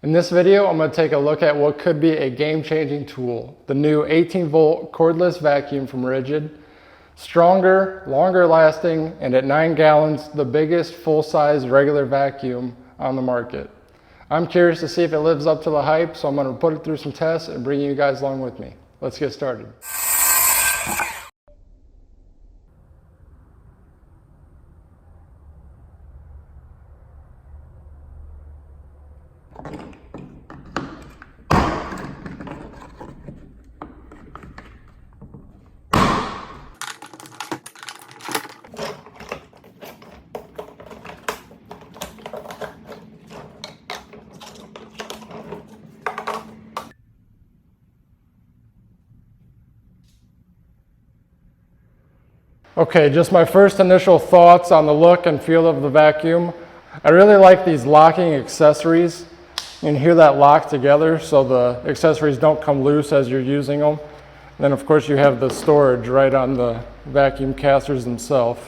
In this video, I'm going to take a look at what could be a game-changing tool, the new 18-volt cordless vacuum from Ridgid. Stronger, longer lasting, and at 9 gallons, the biggest full-size regular vacuum on the market. I'm curious to see if it lives up to the hype, so I'm going to put it through some tests and bring you guys along with me. Let's get started. Okay, just my first initial thoughts on the look and feel of the vacuum. I really like these locking accessories. You can hear that lock together so the accessories don't come loose as you're using them. And then of course you have the storage right on the vacuum casters themselves.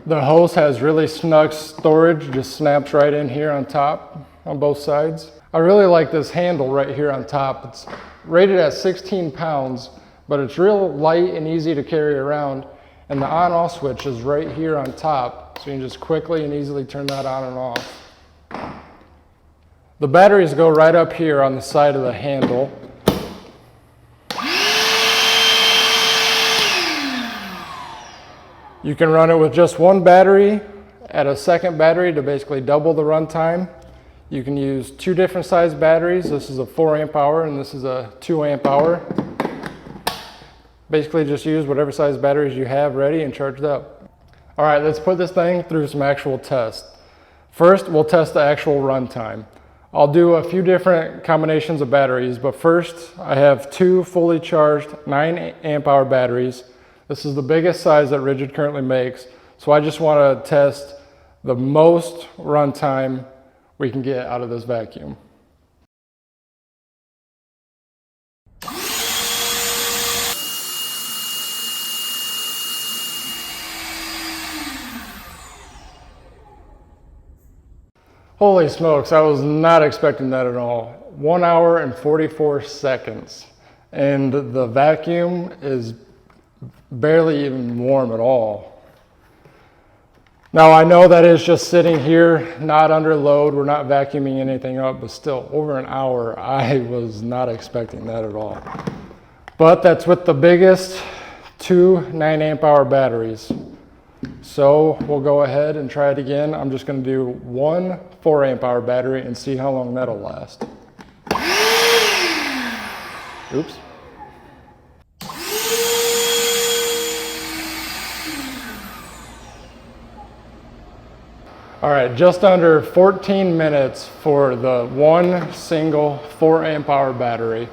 The hose has really snug storage, just snaps right in here on top on both sides. I really like this handle right here on top. It's rated at 16 pounds, but it's real light and easy to carry around. And the on-off switch is right here on top, so you can just quickly and easily turn that on and off. The batteries go right up here on the side of the handle. You can run it with just one battery, add a second battery to basically double the runtime. You can use two different size batteries. This is a 4 amp hour and this is a 2 amp hour. Basically just use whatever size batteries you have ready and charge it up. All right, let's put this thing through some actual tests. First, we'll test the actual runtime. I'll do a few different combinations of batteries, but first I have two fully charged 9 amp hour batteries. This is the biggest size that Ridgid currently makes, so I just want to test the most runtime we can get out of this vacuum. Holy smokes, I was not expecting that at all. 1 hour and 44 seconds. And the vacuum is barely even warm at all. Now I know that is just sitting here, not under load. We're not vacuuming anything up, but still over an hour, I was not expecting that at all. But that's with the biggest two 9 amp hour batteries. So we'll go ahead and try it again. I'm just going to do one 4 amp hour battery and see how long that'll last. Oops. All right, just under 14 minutes for the one single 4 amp hour battery.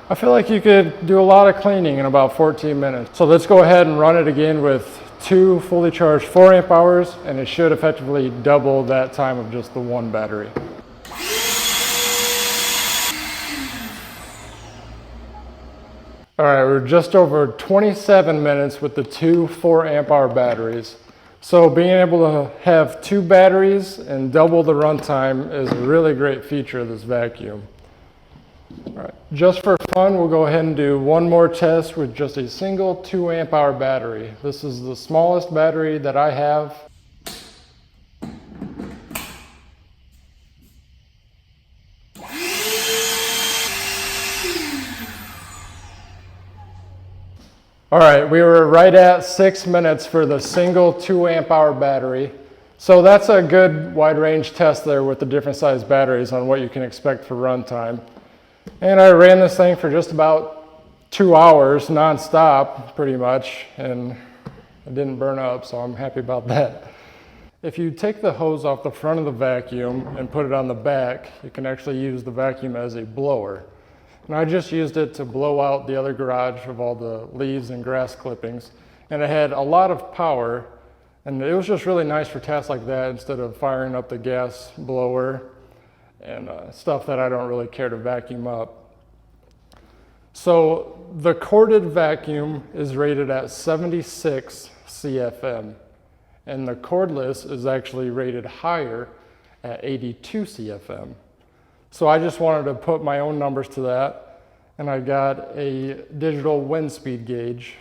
I feel like you could do a lot of cleaning in about 14 minutes. So let's go ahead and run it again with two fully charged 4 amp hours, and it should effectively double that time of just the one battery. All right, we're just over 27 minutes with the two 4 amp hour batteries. So being able to have two batteries and double the runtime is a really great feature of this vacuum. All right, just for fun, we'll go ahead and do one more test with just a single 2 amp hour battery. This is the smallest battery that I have. All right, we were right at 6 minutes for the single 2 amp hour battery. So that's a good wide range test there with the different size batteries on what you can expect for runtime. And I ran this thing for just about 2 hours non-stop pretty much, and it didn't burn up, so I'm happy about that. If you take the hose off the front of the vacuum and put it on the back, you can actually use the vacuum as a blower. And I just used it to blow out the other garage of all the leaves and grass clippings. And it had a lot of power, and it was just really nice for tasks like that instead of firing up the gas blower and stuff that I don't really care to vacuum up. So the corded vacuum is rated at 76 CFM, and the cordless is actually rated higher at 82 CFM. So I just wanted to put my own numbers to that, and I got a digital wind speed gauge.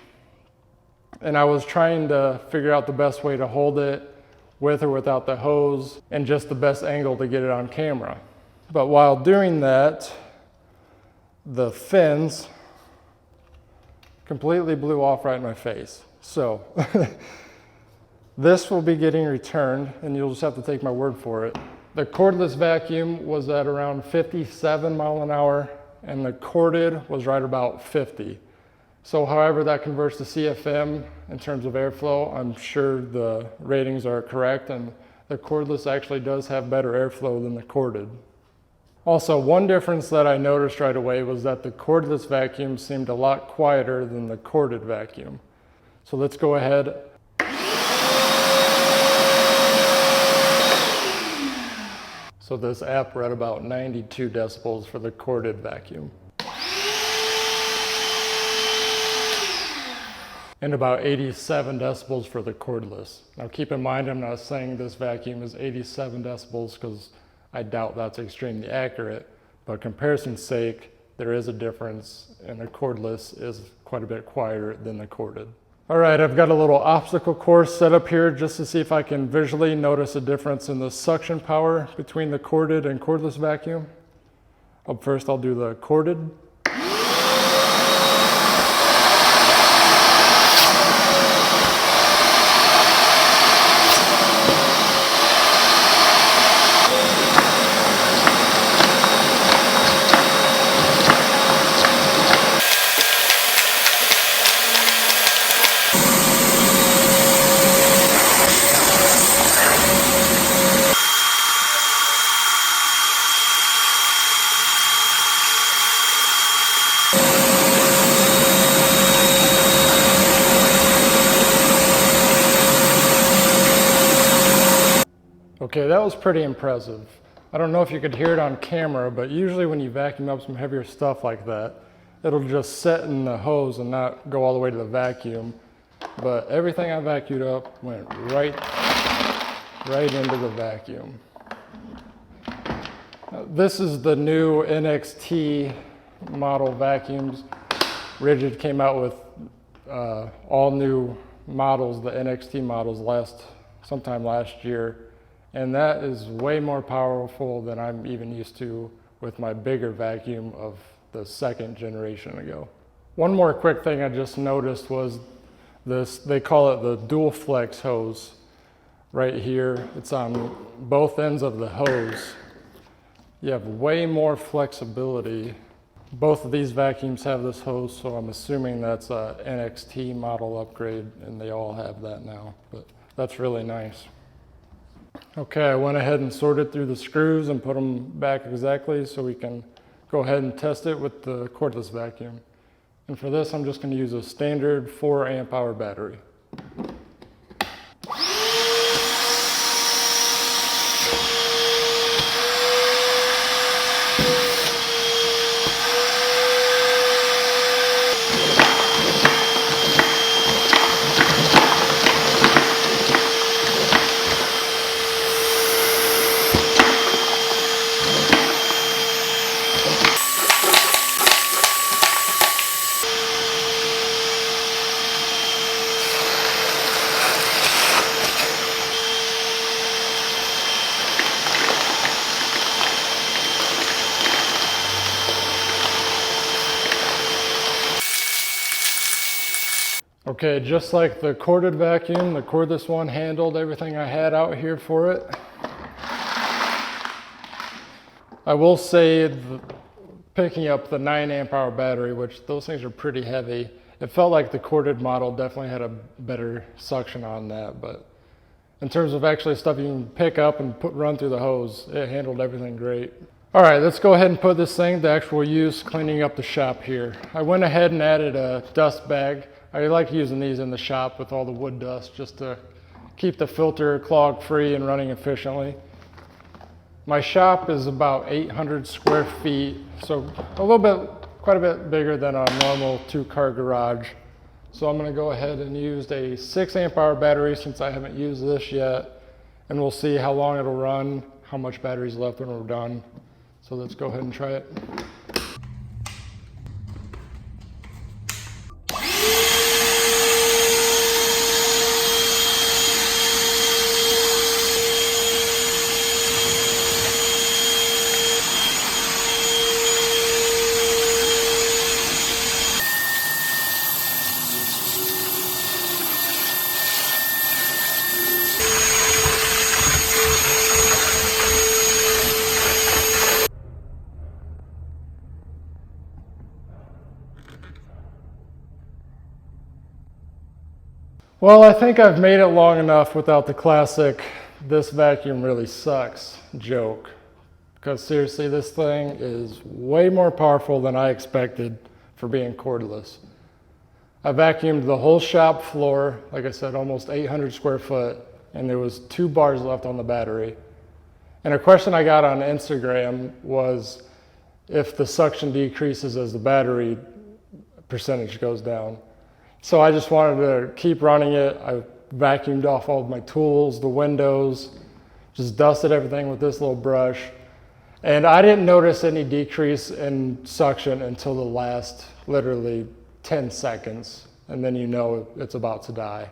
And I was trying to figure out the best way to hold it with or without the hose and just the best angle to get it on camera. But while doing that, the fins completely blew off right in my face. So this will be getting returned, and you'll just have to take my word for it. The cordless vacuum was at around 57 mile an hour, and the corded was right about 50. So however that converts to CFM in terms of airflow, I'm sure the ratings are correct, and the cordless actually does have better airflow than the corded. Also, one difference that I noticed right away was that the cordless vacuum seemed a lot quieter than the corded vacuum. So let's go ahead. So this app read about 92 decibels for the corded vacuum. And about 87 decibels for the cordless. Now keep in mind, I'm not saying this vacuum is 87 decibels because I doubt that's extremely accurate, but comparison's sake, there is a difference, and the cordless is quite a bit quieter than the corded. All right, I've got a little obstacle course set up here just to see if I can visually notice a difference in the suction power between the corded and cordless vacuum. Up first, I'll do the corded. Okay, that was pretty impressive. I don't know if you could hear it on camera, but usually when you vacuum up some heavier stuff like that, it'll just set in the hose and not go all the way to the vacuum. But everything I vacuumed up went right into the vacuum. This is the new NXT model vacuums. Ridgid came out with all new models, the NXT models, sometime last year. And that is way more powerful than I'm even used to with my bigger vacuum of the second generation ago. One more quick thing I just noticed was this, they call it the dual flex hose right here. It's on both ends of the hose. You have way more flexibility. Both of these vacuums have this hose, so I'm assuming that's a NXT model upgrade, and they all have that now, but that's really nice. Okay, I went ahead and sorted through the screws and put them back exactly so we can go ahead and test it with the cordless vacuum. And for this, I'm just going to use a standard 4 amp hour battery. Okay, just like the corded vacuum, the cordless one handled everything I had out here for it. I will say picking up the 9 amp hour battery, which those things are pretty heavy, it felt like the corded model definitely had a better suction on that, but in terms of actually stuff you can pick up and run through the hose, it handled everything great. All right, let's go ahead and put this thing to actual use cleaning up the shop here. I went ahead and added a dust bag. I like using these in the shop with all the wood dust just to keep the filter clog free and running efficiently. My shop is about 800 square feet, so quite a bit bigger than a normal 2-car garage. So I'm gonna go ahead and use a 6 amp hour battery since I haven't used this yet, and we'll see how long it'll run, how much battery's left when we're done. So let's go ahead and try it. Well, I think I've made it long enough without the classic "this vacuum really sucks" joke. Because seriously, this thing is way more powerful than I expected for being cordless. I vacuumed the whole shop floor, like I said, almost 800 square foot, and there was 2 bars left on the battery. And a question I got on Instagram was if the suction decreases as the battery percentage goes down. So I just wanted to keep running it. I vacuumed off all of my tools, the windows, just dusted everything with this little brush. And I didn't notice any decrease in suction until the last literally 10 seconds. And then you know it's about to die.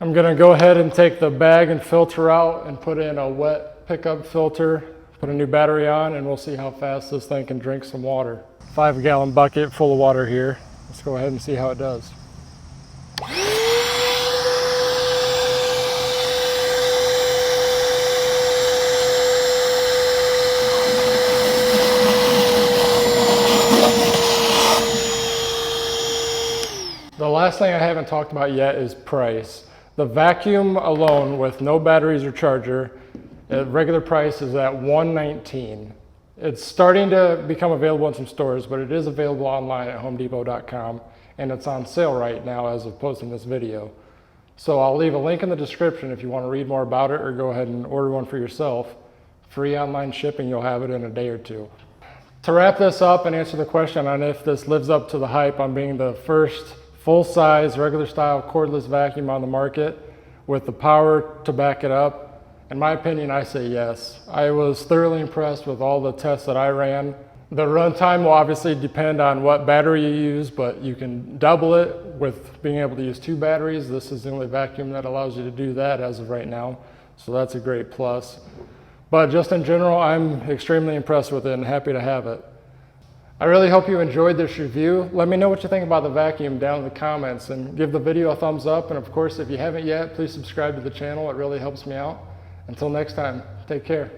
I'm gonna go ahead and take the bag and filter out and put in a wet pickup filter, put a new battery on, and we'll see how fast this thing can drink some water. 5-gallon bucket full of water here. Let's go ahead and see how it does. The last thing I haven't talked about yet is price. The vacuum alone with no batteries or charger, at regular price is at $119. It's starting to become available in some stores, but it is available online at homedepot.com, and it's on sale right now as of posting this video. So I'll leave a link in the description if you want to read more about it or go ahead and order one for yourself. Free online shipping, you'll have it in a day or two. To wrap this up and answer the question on if this lives up to the hype on being the first full-size, regular style cordless vacuum on the market with the power to back it up, in my opinion, I say yes. I was thoroughly impressed with all the tests that I ran. The runtime will obviously depend on what battery you use, but you can double it with being able to use 2 batteries. This is the only vacuum that allows you to do that as of right now, so that's a great plus. But just in general, I'm extremely impressed with it and happy to have it. I really hope you enjoyed this review. Let me know what you think about the vacuum down in the comments, and give the video a thumbs up. And of course, if you haven't yet, please subscribe to the channel. It really helps me out. Until next time, take care.